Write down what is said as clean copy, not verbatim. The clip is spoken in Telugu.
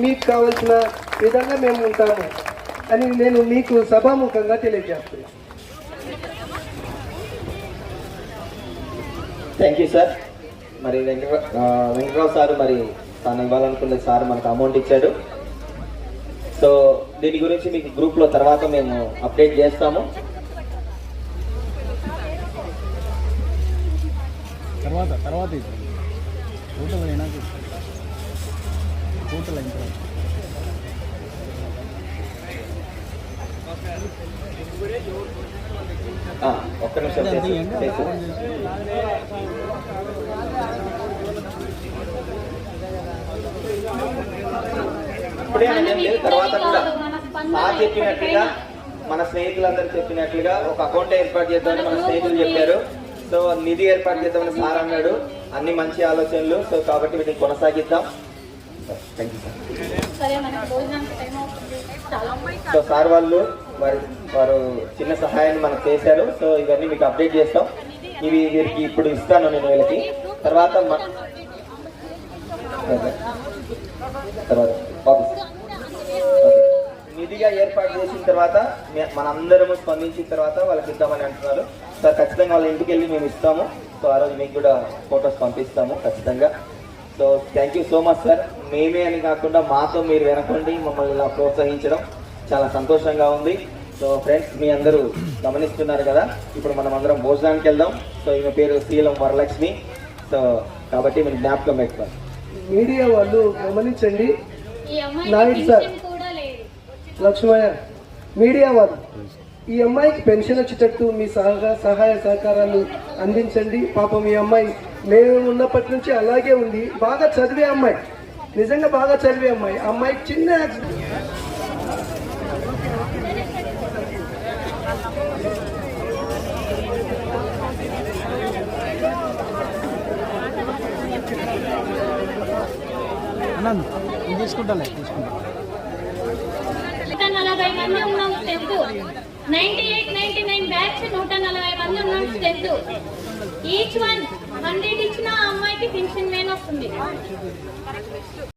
మీకు కావలసిన విధంగా మేము ఉంటాము అని నేను మీకు సభాముఖంగా తెలియజేస్తున్నాను. Thank you sir. మరి వెంకటరావు సార్ మరి తాను ఇవ్వాలనుకున్న సార్ మనకు అమౌంట్ ఇచ్చాడు. సో దీని గురించి మీకు గ్రూప్లో తర్వాత మేము అప్డేట్ చేస్తాము. తర్వాత ఒక్క నిమిషం ఇప్పుడే తర్వాత కూడా సార్ చెప్పినట్లుగా మన స్నేహితులందరూ చెప్పినట్లుగా ఒక అకౌంట్ ఏర్పాటు చేద్దామని మన స్నేహితులు చెప్పారు. సో నిధి ఏర్పాటు చేద్దామని సార్ అన్నాడు. అన్ని మంచి ఆలోచనలు. సో కాబట్టి వీటిని కొనసాగిద్దాం. Thank you sir. So sir వాళ్ళు వారు చిన్న సహాయాన్ని మనకు చేశారు. సో ఇవన్నీ మీకు అప్డేట్ చేస్తాం. ఇవి వీరికి ఇప్పుడు ఇస్తాను నేను వీళ్ళకి. తర్వాత నిధిగా ఏర్పాటు చేసిన తర్వాత మనందరము స్పందించిన తర్వాత వాళ్ళకి ఇద్దామని అంటున్నారు. సార్ ఖచ్చితంగా వాళ్ళ ఇంటికి వెళ్ళి మేము ఇస్తాము. సో ఆ రోజు మీకు కూడా ఫొటోస్ పంపిస్తాము ఖచ్చితంగా. So thank you so much sir. మేమే అని కాకుండా మాతో మీరు వెనకండి మమ్మల్ని ఇలా ప్రోత్సహించడం చాలా సంతోషంగా ఉంది. సో ఫ్రెండ్స్, మీ అందరూ గమనిస్తున్నారు కదా, ఇప్పుడు మనం అందరం భోజనానికి వెళ్దాం. సో ఈమె పేరు శీలం వరలక్ష్మి. సో కాబట్టి మీరు జ్ఞాపకం పెట్టుకోండి. మీడియా వాళ్ళు గమనించండి. నాయుడు సార్, లక్ష్మయ్య, మీడియా వాళ్ళు ఈ అమ్మాయికి పెన్షన్ వచ్చేటట్టు మీ సహాయ సహకారాలు అందించండి. పాపం ఈ అమ్మాయి మేము ఉన్నప్పటి నుంచి అలాగే ఉంది. బాగా చదివే అమ్మాయి, నిజంగా బాగా చదివే అమ్మాయి. అమ్మాయికి చిన్న యాక్సిడెంట్. తీసుకుంటా 140 మంది ఉన్నాం స్ట్రెంత్. 98-99 బ్యాచ్ 140 మంది ఉన్నాం స్ట్రెంత్. ఈచ్ వన్ 100 ఇచ్చిన అమ్మాయికి పెన్షన్ వేన్ వస్తుంది.